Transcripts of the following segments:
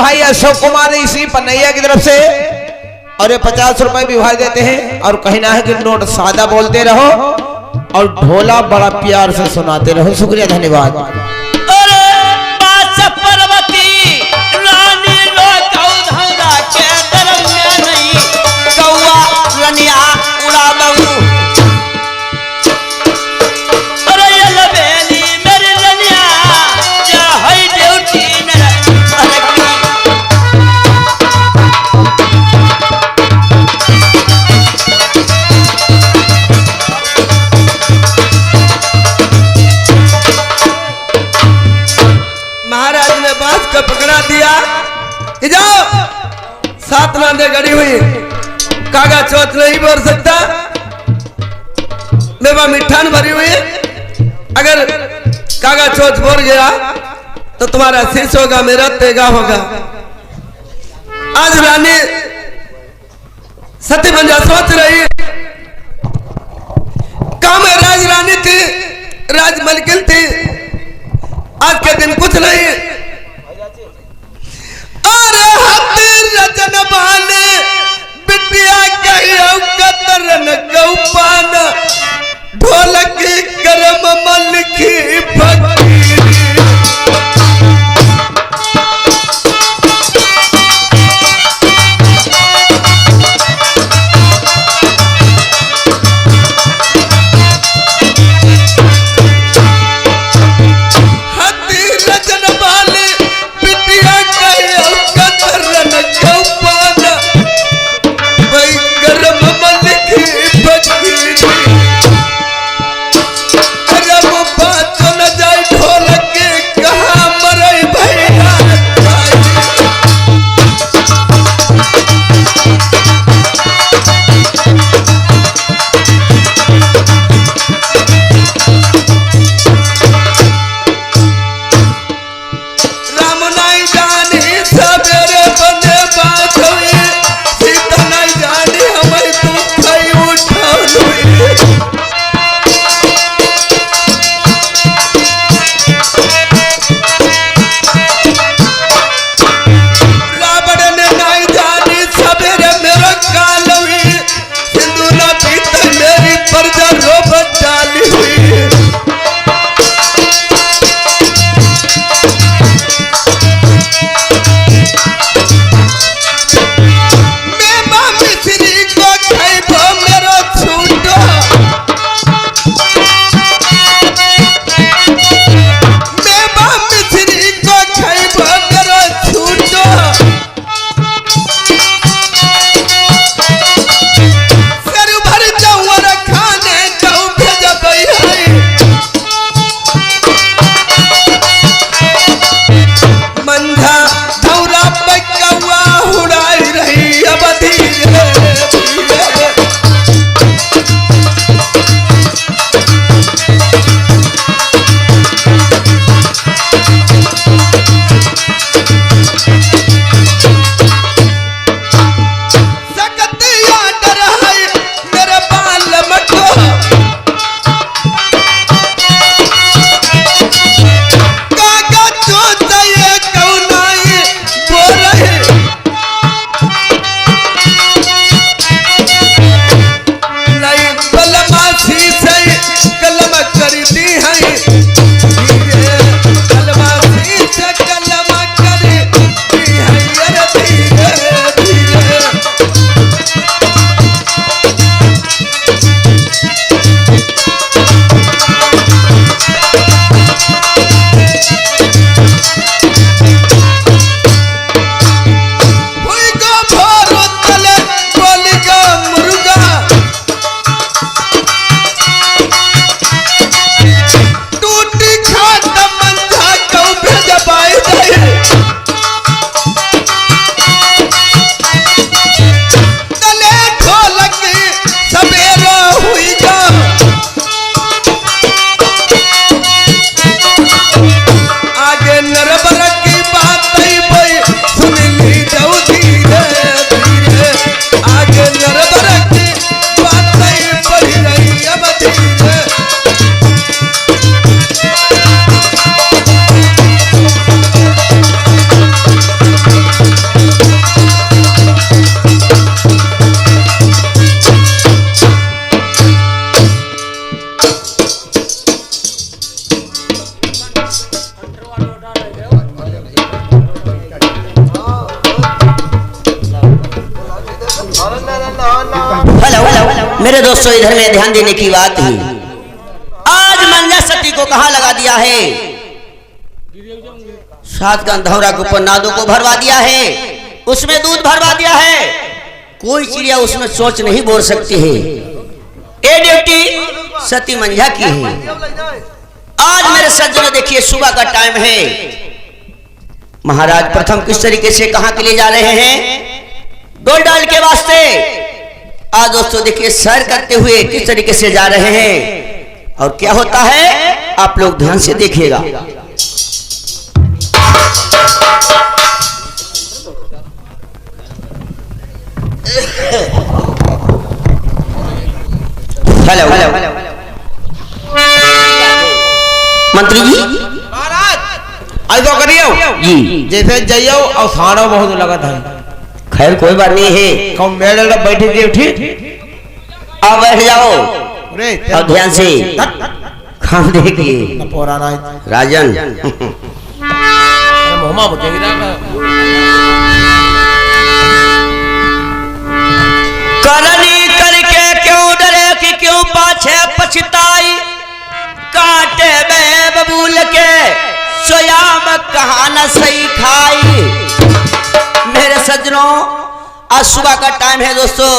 भाई अशोक कुमार इसी पन्नैया की तरफ से और ये 50 रुपए भी भाई देते हैं। और कहना है कि नोट सादा बोलते रहो और ढोला बड़ा प्यार से सुनाते रहो। शुक्रिया, धन्यवाद। पकड़ा दिया, जाओ सात नांदे गड़ी हुई, कागा चौथ नहीं बोल सकता, मेवा मिठान भरी हुई। अगर कागा चौथ बोल गया तो तुम्हारा शीश होगा, मेरा तेगा होगा। आज रानी सती मंजा सोच रही, काम में राज रानी थी, राज मलकिन थी, आज के दिन कुछ नहीं। रजन बाने बिटिया कहियो कतरन गौपान, ढोलक करम मलखी फकीरी। हती रजन बाने हेलो मेरे दोस्तों, इधर में ध्यान देने की बात है। आज मंजा सती को कहाँ लगा दिया है? 7 गंधौरा के ऊपर नादों को भरवा दिया है, उसमें दूध भरवा दिया है। कोई चिड़िया उसमें सोच नहीं बोल सकती है। ये ड्यूटी सती मंजा की है। आज मेरे सज्जनों देखिए, सुबह का टाइम है। महाराज प्रथम किस तरीके से कहां के लिए जा रहे हैं? डोल डाल के वास्ते। आज दोस्तों देखिए, सैर करते हुए किस तरीके से जा रहे हैं और क्या होता है, आप लोग ध्यान से देखिएगा। हेलो मंत्री जी, महाराज ऐसा करियो जी, जैसे जाइयो और साड़ो बहुत लगत है। खैर कोई बात नहीं है, कौन मेरे लग बैठी थी उठी आप बैठ जाओ रे और ध्यान से खाम देखिए। पुराना राजन मोहमा मुझे गिरा करनी करके क्यों डरे कि क्यों पाछे पछताई, कांटे में बबूल के सोयाम कहा न सही खाई। मेरे सज्जनों, आज सुबह का टाइम है दोस्तों।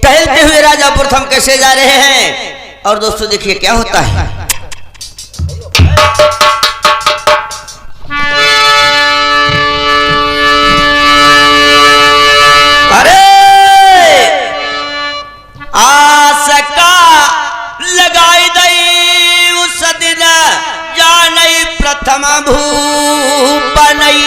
टहलते हुए राजा प्रथम कैसे जा रहे हैं और दोस्तों देखिए क्या होता है। अरे आस का लगाई दई उस दिन जानई प्रथम भूपनई।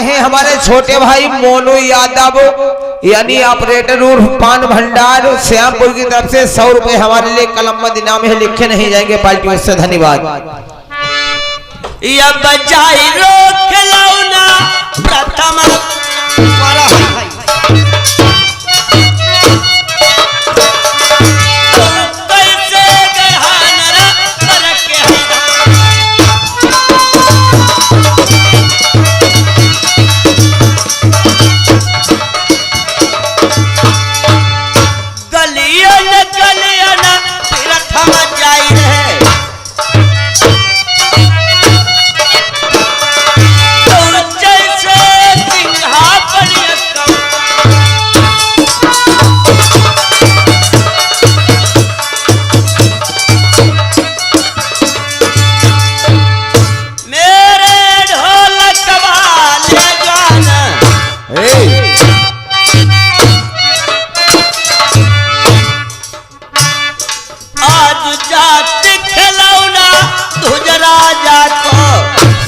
है हमारे छोटे भाई मोनू यादव यानी ऑपरेटर उर्फ पान भंडार श्यामपुर की तरफ से 100 रुपए हमारे लिए कलम इनाम है, लिखे नहीं जाएंगे पार्टी से। धन्यवाद। या बजाई रोक लौना प्रथम जैसे सिंहा बनिया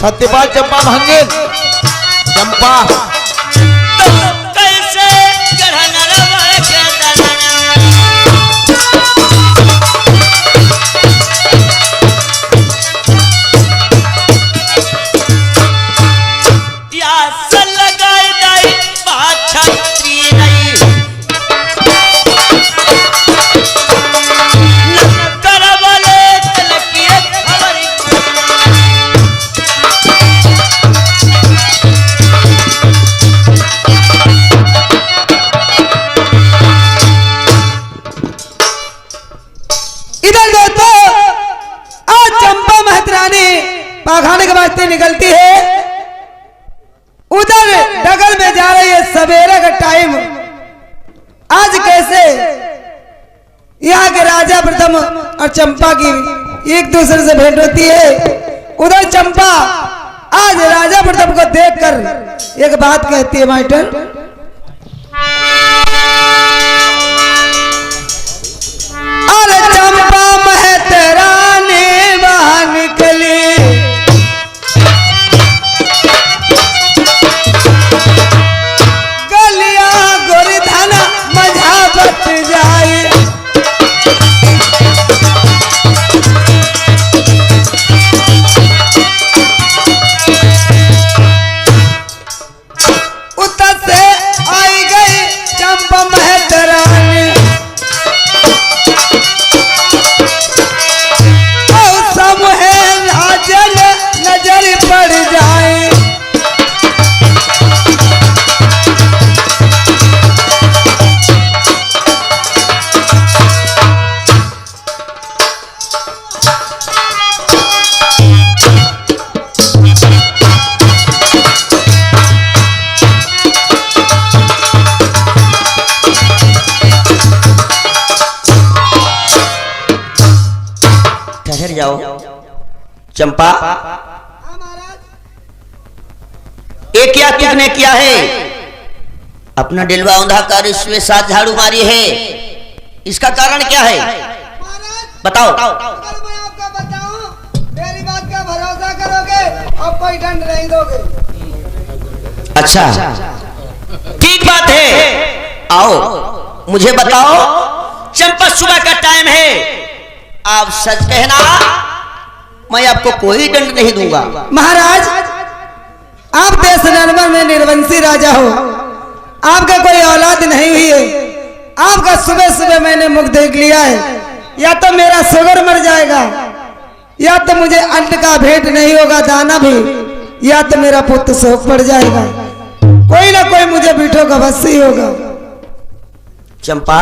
सत्यपाल चंपा भांगे चंपा कैसे गढ़न रवा के दनन प्यास लगाई दाई छत्री नहीं करवले तलकिए खबर इधर देखो, आज चंपा महतरानी पाखाने के वास्ते निकलती है, उधर डगर में जा रही है। सवेरे का टाइम, आज कैसे यहाँ के राजा प्रथम और चंपा की एक दूसरे से भेंट होती है। उधर चंपा आज राजा प्रथम को देखकर एक बात कहती है, मास्टर अरे चंपा महतरानी वहां निकली, जाए उतर से आई गई चंपा महतरानी, समूहे राजन नजर पड़ जाए। ठहर जाओ चंपा, ये क्या तुमने किया है? अपना दिलवा औंधा कर इसमें 7 झाड़ू मारी है, इसका कारण क्या है? बताओ। अगर मैं आपको बताऊं, मेरी बात का भरोसा करोगे और कोई दंड नहीं दोगे। अच्छा ठीक बात है, आओ मुझे बताओ। चंपा सुबह का टाइम है, आप सच कहना, मैं आपको कोई दंड नहीं दूंगा। महाराज, आप देश नर्मन में निर्वंशी राजा हो, आपका कोई औलाद नहीं हुई है, आपका सुबह सुबह मैंने मुख देख लिया है। या तो मेरा शुगर मर जाएगा, या तो मुझे अन्न का भेंट नहीं होगा दाना भी, या तो मेरा पुत्र शोक पड़ जाएगा। कोई ना कोई मुझे बीठो का अवश्य होगा। चंपा,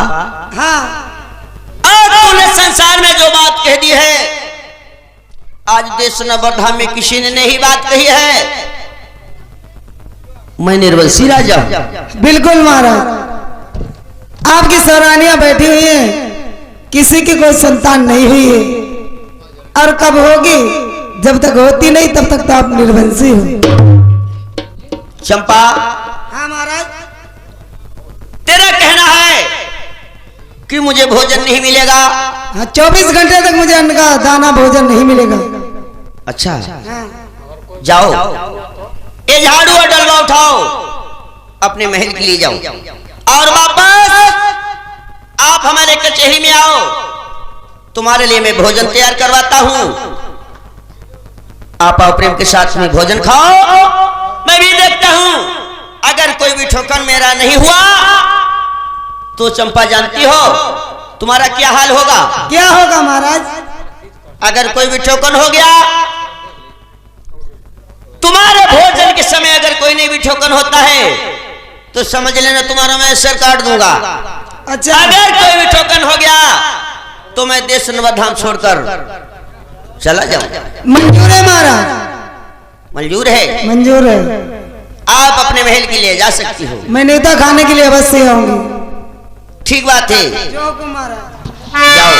हाँ, तूने संसार में जो बात कह दी है, आज देश नवरधाम में किसी ने नहीं बात कही है। मैं निर्वंशी राजा। बिल्कुल महाराज, आपकी सौरानियां बैठी हुई हैं, किसी की कोई संतान नहीं हुई है, और कब होगी? जब तक होती नहीं तब तक तो आप निर्वंशी हो। चंपा, हाँ महाराज, तेरा कहना है कि मुझे भोजन नहीं मिलेगा? हाँ, 24 घंटे तक मुझे अन्न का दाना भोजन नहीं मिलेगा। अच्छा, हाँ। जाओ ये झाड़ू और डलवा उठाओ, अपने महल के लिए जाओ, और वापस आप हमारे कचहरी में आओ, तुम्हारे लिए मैं भोजन तैयार करवाता हूं। आप आओ, प्रेम के साथ में भोजन खाओ, मैं भी देखता हूं। अगर कोई भी ठोकर मेरा नहीं हुआ तो चंपा जानती हो तुम्हारा क्या हाल होगा? क्या होगा महाराज? अगर कोई भी ठोकन हो गया, तुम्हारे भोजन के समय अगर कोई नहीं भी ठोकन होता है तो समझ लेना तुम्हारा मैं सर काट दूंगा। अच्छा, अगर कोई भी ठोकन हो गया तो मैं देश नवधाम छोड़कर चला जाऊंगा। मंजूर है महाराज? मंजूर है? मंजूर है। आप अपने महल के लिए जा सकती हो। मैं नेता खाने के लिए अवश्य आऊंगी। ठीक बात है, जो हुकुम महाराज। जाओ।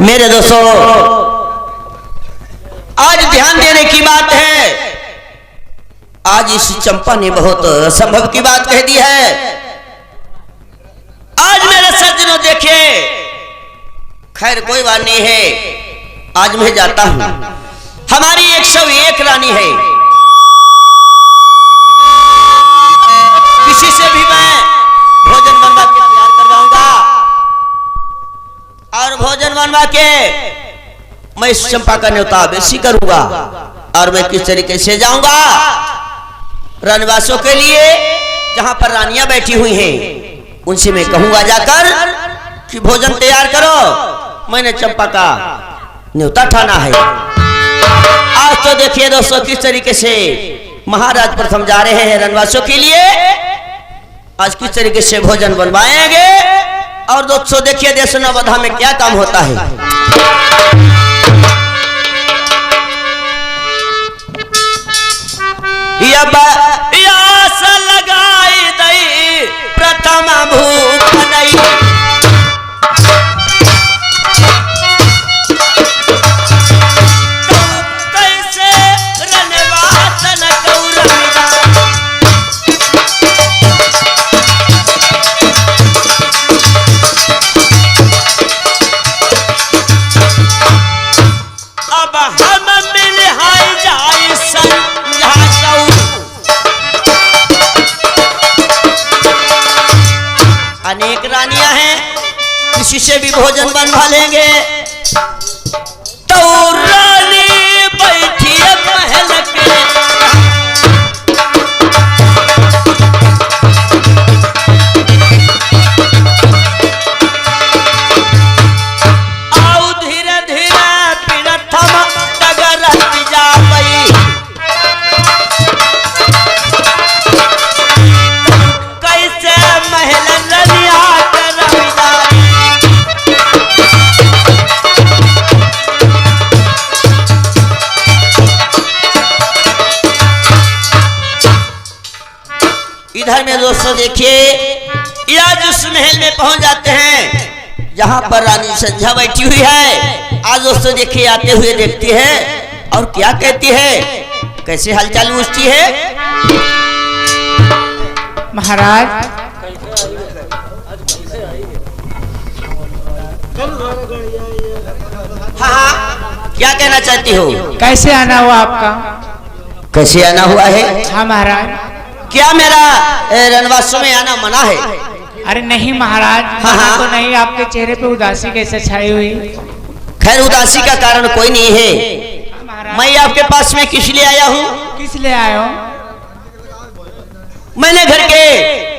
मेरे दोस्तों, आज ध्यान देने की बात है। आज इस चंपा ने बहुत असंभव की बात कह दी है। आज मेरे सज्जनों देखिए, खैर कोई बात नहीं है, आज मैं जाता हूं। हमारी 101 रानी है, किसी से भी मैं भोजन बनवा के तैयार करवाऊंगा और भोजन बनवा के मैं इस चंपा का न्योता बेसी करूंगा। और मैं किस तरीके से जाऊंगा रनवासों के लिए, जहां पर रानियां बैठी हुई हैं, उनसे मैं कहूंगा जाकर कि भोजन तैयार करो, मैंने चंपा का न्योता ठाना है। आज तो देखिए दोस्तों किस तरीके से महाराज प्रथम जा रहे हैं रनवासों के लिए। आज किस तरीके से भोजन बनवाएंगे और दोस्तों देखिए देश नवधा में क्या काम होता है। लगाई दई प्रथम भूख नहीं, कैसे रनवासन कौरविदा। अब हम मिल हाय जाई समझाऊ, अनेक रानियां हैं, किसी से भी भोजन बनवा लेंगे। तो रानी बैठी है महल के, आओ धीरे धीरे प्रथम डगर जा पई, कैसे महल रनिया कर रविदारी। इधर में दोस्तों देखिए, आज उस महल में पहुंच जाते हैं जहां पर रानी संध्या बैठी हुई है। आज दोस्तों देखिए आते हुए देखती है और क्या कहती है, कैसे हालचाल पूछती है। महाराज हाँ, क्या कहना चाहती हो? कैसे आना हुआ आपका? कैसे आना हुआ है? हाँ महाराज। क्या मेरा रनवासों में आना मना है? अरे नहीं महाराज, हाँ, मना हाँ। तो नहीं। आपके चेहरे पे उदासी कैसे छाई हुई? खैर उदासी का कारण कोई नहीं है। महाराज मैं आपके पास में किस लिए आया हूँ? किस लिए आए हो? मैंने घर के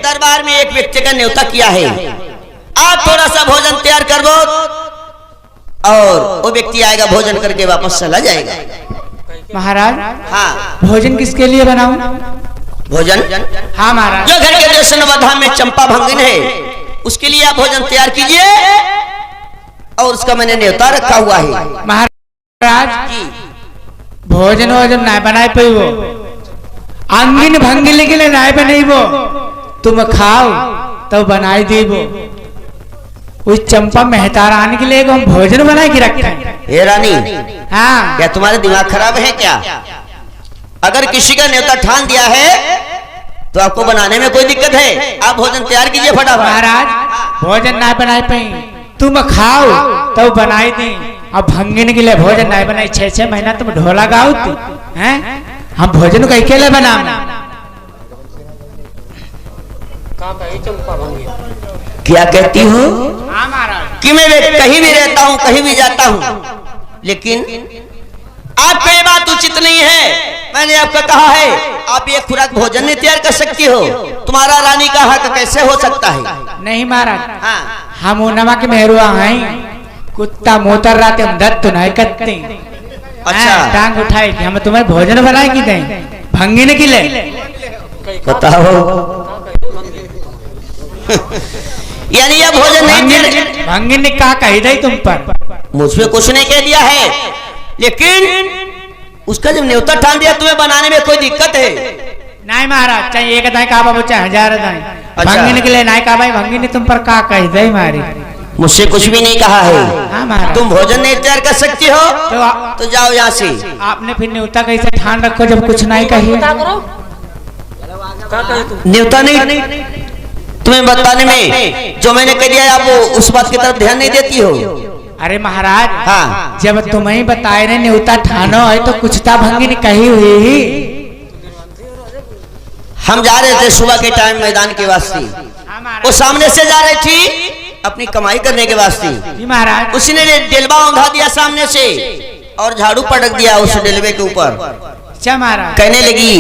दरबार में एक व्यक्ति का न्योता किया है। आप थोड़ा सा भोजन तैयार कर दो और वो व्यक्ति आएगा, भोजन करके वापस चला जाएगा। महाराज हाँ, भोजन किसके लिए बनाऊं? भोजन हाँ महाराज। जो घर के दर्शनवधा में चंपा भंगिन है, उसके लिए आप भोजन तैयार कीजिए और उसका मैंने न्योता रखा हुआ है। महाराज जी, भोजन वोजन नहीं बनाए पे वो अंगिन भंगिल के लिए नहीं बनाई वो, तुम खाओ तो बनाई दी वो। उस चंपा मेहता रानी के लिए हम भोजन बनाए के रखे हैं। हे रानी, हाँ क्या तुम्हारा दिमाग खराब है क्या? अगर किसी का न्योता ठान दिया है तो आपको बनाने में कोई दिक्कत है? आप भोजन तैयार कीजिए फटाफट। महाराज भोजन नहीं बनाए पाई, तुम खाओ तो बनाई दी। अब भंगिन के लिए भोजन नहीं बनाई, 6-6 महीना तुम ढोला गाओ हैं, हम भोजन को अकेले बना। क्या कहती हो? हाँ महाराज। कि मैं कहीं भी रहता हूँ, कहीं भी जाता हूँ, लेकिन आपका ये बात उचित नहीं है। मैंने आपका कहा है आप ये खुराक भोजन नहीं तैयार कर सकती हो, तुम्हारा रानी का हक कैसे हो सकता है? नहीं महाराज, हाँ, हम उनमा के मेहरुआ हैं, कुत्ता मोतर रात हम दत्त तो नहीं करते। अच्छा। टांग उठाए कि हम तुम्हें भोजन बनाए कि दें भंगिन के लिए? बताओ। यानी यह भोजन नहीं, भंगिन ने कहा कही दे तुम पर? मुझमें कुछ नहीं कह दिया है, लेकिन उसका जब न्योता ठान दिया तुम्हें बनाने में कोई दिक्कत है? नहीं महाराज, चाहे एक दाई का बाबू चाहे 1000 दाई, अच्छा। भंगिन के लिए नहीं कहा भाई, भंगिन ने तुम पर कहा कही दे मारी। मुझसे कुछ भी नहीं कहा है। हाँ महाराज। तुम भोजन नहीं तैयार कर सकती हो तो तो जाओ यहाँ से। आपने फिर न्योता कैसे ठान रखो जब कुछ नहीं कही? न्योता नहीं तुम्हें बताने में जो मैंने कह दिया आप उस बात की तरफ ध्यान नहीं देती हो। अरे महाराज, हाँ जब तुम्हें बताए ने न्योता ठानो है तो कुछ भंगी ने कही हुई ही। हम जा रहे थे सुबह के टाइम मैदान के वास्ते, वो सामने से जा रही थी अपनी कमाई करने के वास्ते। जी महाराज। उसने डेलबा औंधा दिया सामने से और झाड़ू पटक दिया उस डेलबे के ऊपर। अच्छा महाराज। कहने लगी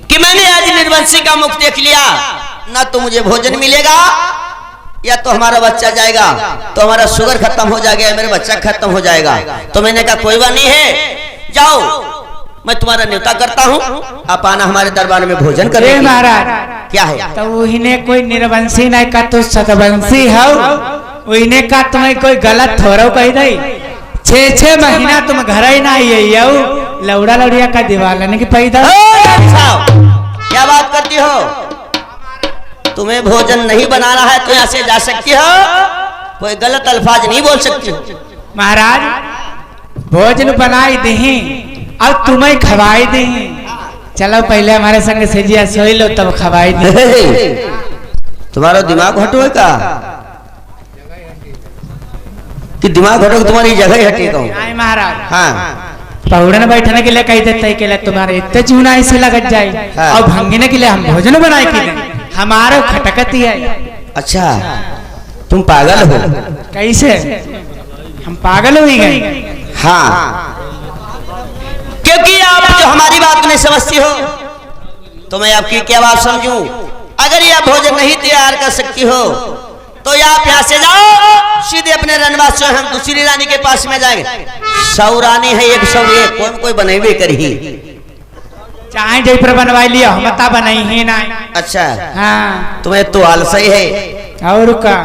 कि मैंने आज निर्वंशी का मुख देख लिया, ना तो मुझे भोजन मिलेगा या तो हमारा बच्चा जाएगा, तो हमारा शुगर खत्म हो जाएगा, मेरा बच्चा खत्म हो जाएगा। तो मैंने कहा कोई बात नहीं है, जाओ मैं तुम्हारा न्योता करता हूँ, आप आना हमारे दरबार में भोजन करेंगे। महाराज क्या है? तो उन्हें कोई निर्वंशी नहीं का तो सतवंशी हो, उन्हें का तुम्हें कोई गलत थोरो कही नहीं। 6 महीना तुम घर ही ना आई लौड़ा लौड़िया का दीवार की पैदा। क्या बात करती हो? तुम्हें भोजन नहीं बनाना है तो यहाँ से जा सकती हो, कोई गलत अल्फाज नहीं बोल सकती हो। महाराज भोजन बनाई दही और तुम्हें खवाई दही। चलो पहले हमारे संग सेजिया सोई लो तब खवाई दी। तुम्हारा दिमाग हटो का कि दिमाग हटो तुम्हारी जगह हटेगा। महाराज हाँ पौड़न बैठने के लिए कही देते के लिए तुम्हारे इतने चूना ऐसे लगत जाए। हाँ। और भंगने के लिए हम भोजन बनाए के लिए हमारे खटकती है। अच्छा तुम पागल हो? कैसे हम पागल हो गए? हाँ क्योंकि आप जो हमारी बात नहीं समझती हो तो मैं आपकी क्या बात समझूं। अगर यह भोजन नहीं तैयार कर सकती हो तो आप यहाँ से जाओ सीधे अपने रनवास से, हम दूसरी रानी के पास में जाएंगे। 100 रानी है, 101 कोई बनेबे करी। चाहे जय पर बनवाई लिया हम बता बनाई ही ना। अच्छा हाँ तुम्हें तो आलसी है। और का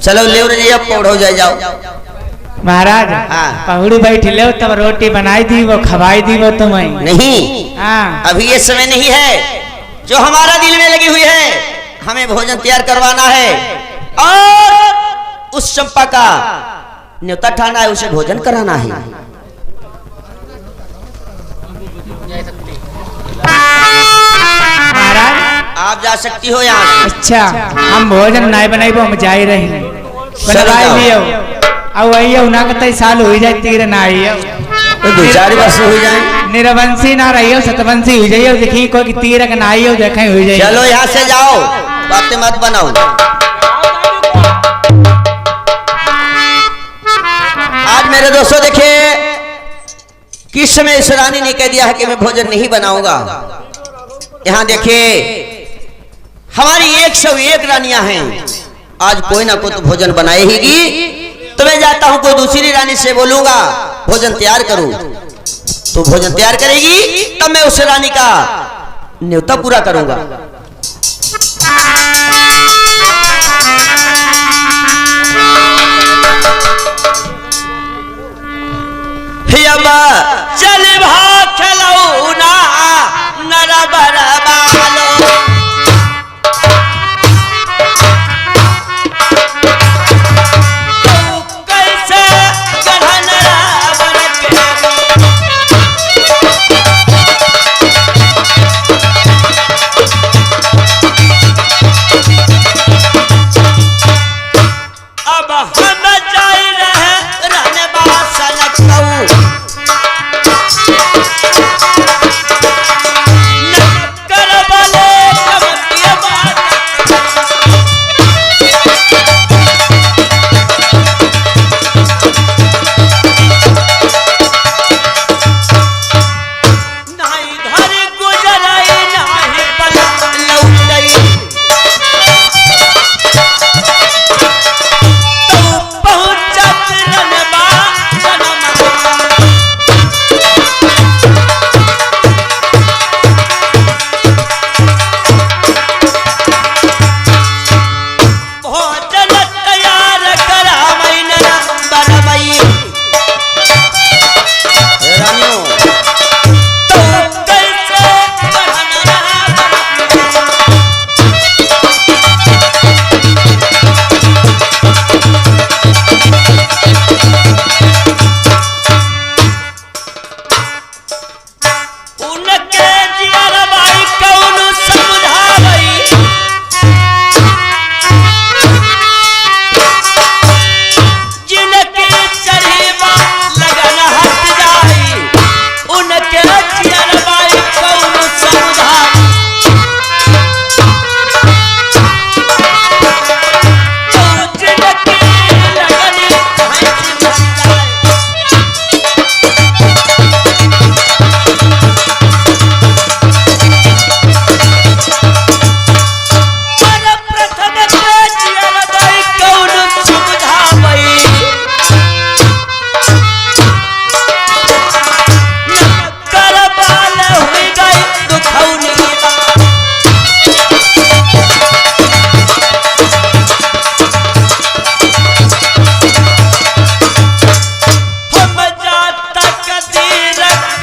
चलो ले रही पौड़ो जाओ। महाराज हाँ। पहुड़ी बैठ लो तब रोटी बनाई दी वो खवाई दी वो तुम्हें। नहीं हाँ अभी ये समय नहीं है, जो हमारा दिल में लगी हुई है हमें भोजन तैयार करवाना है और उस चंपा का न्योता ठाना है, उसे भोजन कराना है। महाराज आप जा सकती हो यहाँ। अच्छा हम भोजन नहीं बनाई वो हम जा ही रहे बनवाई लियो। अब वही ना कतई साल हो जाए तीर ना आई तो 2-4 वर्ष हो जाए। निरवंशी ना रही हो सतवंशी हो जाइए। देखी कोई तीर ना आई हो देखे हो जाए। चलो यहाँ से जाओ, बातें मत बनाओ। आज मेरे दोस्तों देखिए किस समय इस रानी ने कह दिया है कि मैं भोजन नहीं बनाऊंगा। यहाँ देखिए हमारी 101 रानियां हैं, आज कोई ना कोई तो भोजन बनाएगी। तो मैं जाता हूं कोई दूसरी रानी से बोलूंगा भोजन तैयार करूं, तो भोजन तैयार करेगी तब मैं उस रानी का न्योता पूरा करूंगा। चल भाग खलौना नर बरबालो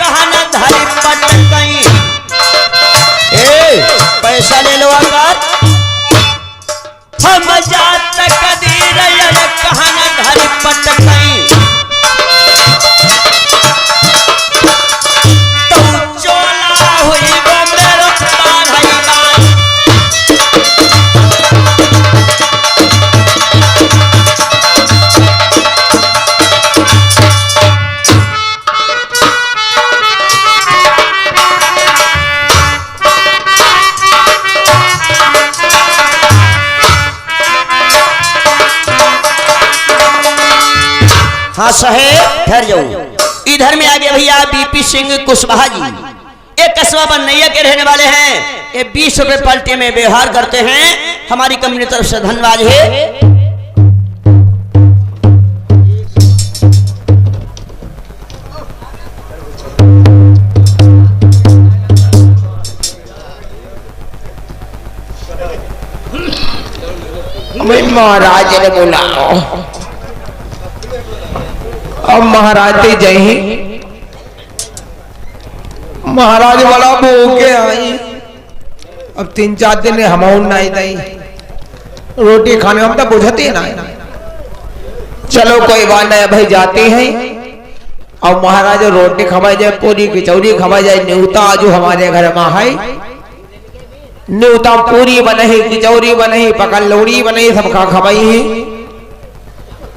कहन धरी पटकई। ए पैसा ले लो आकर हम जात कदीर कहन धरी पटकई। तो चोला हुई वो मेरो बाधई बात। हाँ साहेब ठहर जाओ। इधर में आगे भैया बीपी सिंह कुशवाहा जी एक कस्बा बनैया के रहने वाले हैं। ये 20 रुपए पलटे में व्यवहार करते हैं। हमारी कंपनी तरफ से धन्यवाद है। महाराज ने बुलाओ। अब महाराज ते जय महाराज वाला भूखे आई। अब 3-4 दिन हम नहीं दई रोटी खाने हम तो बुझते ना। चलो कोई बात नहीं भाई जाते हैं। अब महाराज रोटी खवाई जाए पूरी कचौरी खवाई जाए। न्यूता आज हमारे घर में है। न्यूता पूरी बने कचौरी बने पकड़ लोड़ी बने सब खा खवाई है।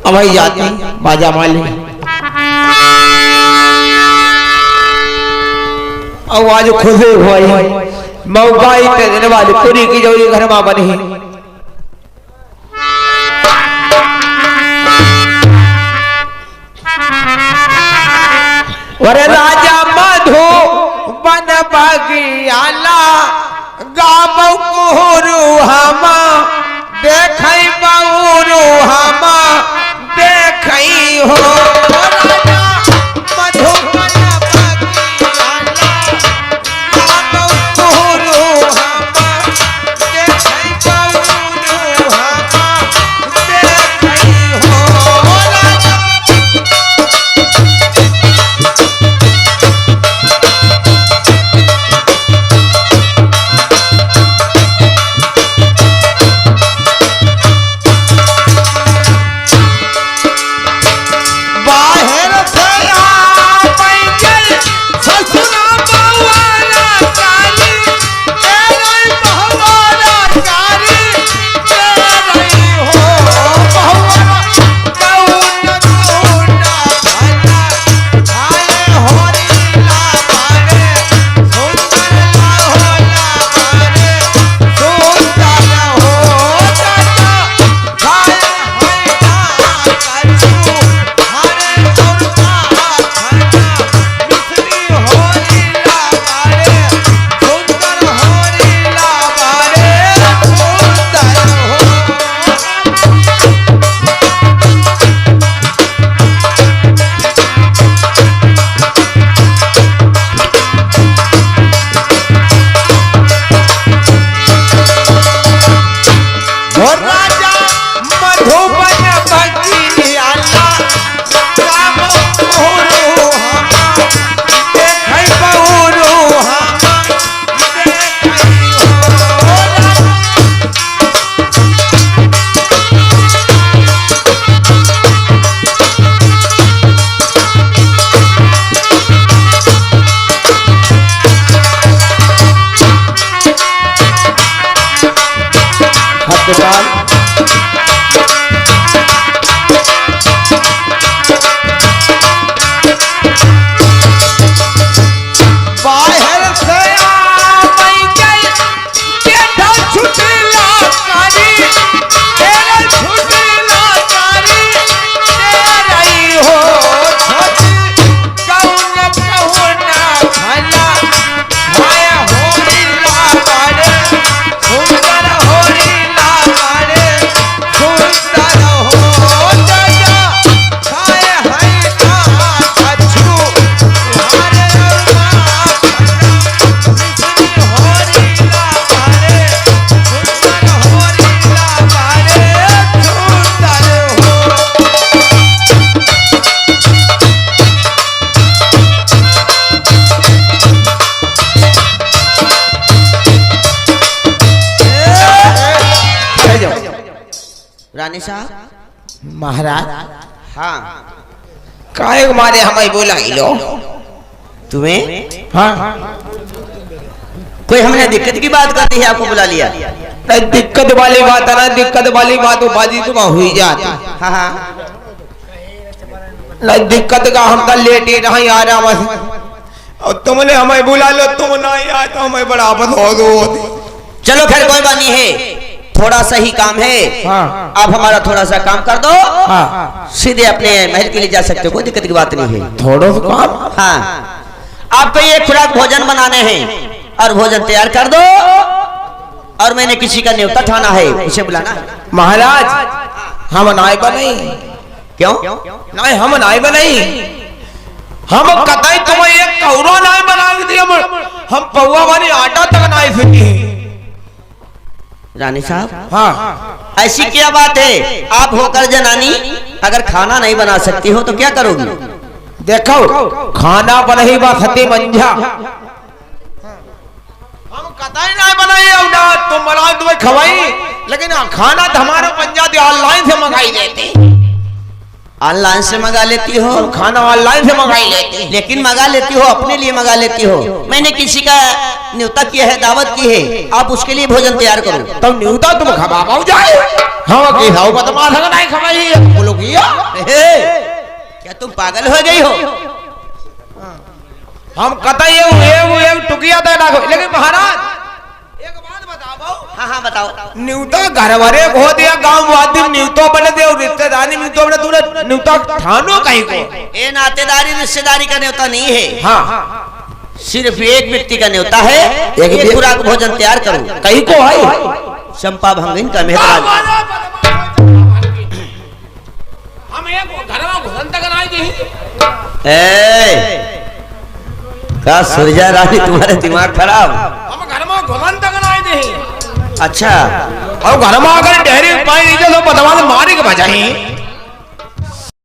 अब भाई जाते बाजा माली आज खुश हुई मौका देने वाली पूरी की जोड़ी घर में बनी। अरे राजा मधु बन बगियाला गाँव कोहरू हमा देखई बहुरू हमा देखई हो। रानी साहब। महाराज हाँ काहे को मारे हमें बोला लो तुम्हें हाँ कोई हमने दिक्कत की बात करती है आपको बुला लिया? नहीं दिक्कत वाली बात है ना, दिक्कत वाली बात बाजी तो हुई जाती। हाँ हाँ नहीं दिक्कत का हम तो लेट ही नहीं आ रहा बस, और तुमने हमें बुला लो, तुम नहीं आए तो हमें बड़ा आपत हो दो। चलो खैर कोई बात नहीं है, थोड़ा सा ही काम है। हाँ। आप हमारा थोड़ा सा काम कर दो, हाँ। सीधे अपने महल के लिए जा सकते हो, कोई दिक्कत की बात नहीं है। थोड़ा सा काम। हाँ आपको ये खुराक भोजन बनाने हैं और भोजन तैयार कर दो, और मैंने किसी का न्योता ठाना है, इसे बुलाना। महाराज हम नाय बनाई। क्यों? नहीं हम नाय बनाई, हम कतई तुम्हें एक कौरा नाय बना दी, हम पौवा वाली आटा तक नाय फेंकी। रानी साहब हाँ ऐसी क्या बात है, आप होकर जनानी अगर खाना नहीं बना सकती हो तो क्या करोगी? देखो खाना बनही बसती मंझा, हम कतई नहीं बनाई ना, तुम बनाओ तुम्हें खवाई, लेकिन खाना तो हमारा पंजाबी ऑनलाइन से मंगाई देते। ऑनलाइन से मंगा लेती हो? खाना ऑनलाइन से मंगाई लेते, लेकिन मंगा लेती हो, अपने लिए मंगा लेती हो। मैंने किसी का न्योता किया है, दावत की है, आप उसके लिए भोजन तैयार करो। तब न्यूता तुम खवाओ जाए, हम की हाउ बदमाश नहीं खवाई बोलो किया। क्या तुम पागल हो गई हो? हम कतई ये टुकिया दे ना, लेकिन महाराज एक बात बताओ। हाँ हाँ बताओ। न्यूता घर भरे हो दिया, गांव वादी न्यूतो बने दे, रिश्तेदारी न्यूतो बने, तूने न्यूता ठानो कहीं को? ये नातेदारी रिश्तेदारी का न्योता नहीं है। हाँ सिर्फ एक व्यक्ति का न्योता है, एक एक खुराक भोजन तैयार करो। कहीं को है चंपा भंगिन का मेहमान। हम एक घर में घुसन तक नहीं दी। का सुरजा रानी तुम्हारे दिमाग खराब? हम घर में घुसन तक नहीं दी। अच्छा और घर में अगर डेहरी पाई नीचे तो बदमाश मारी के बजाई।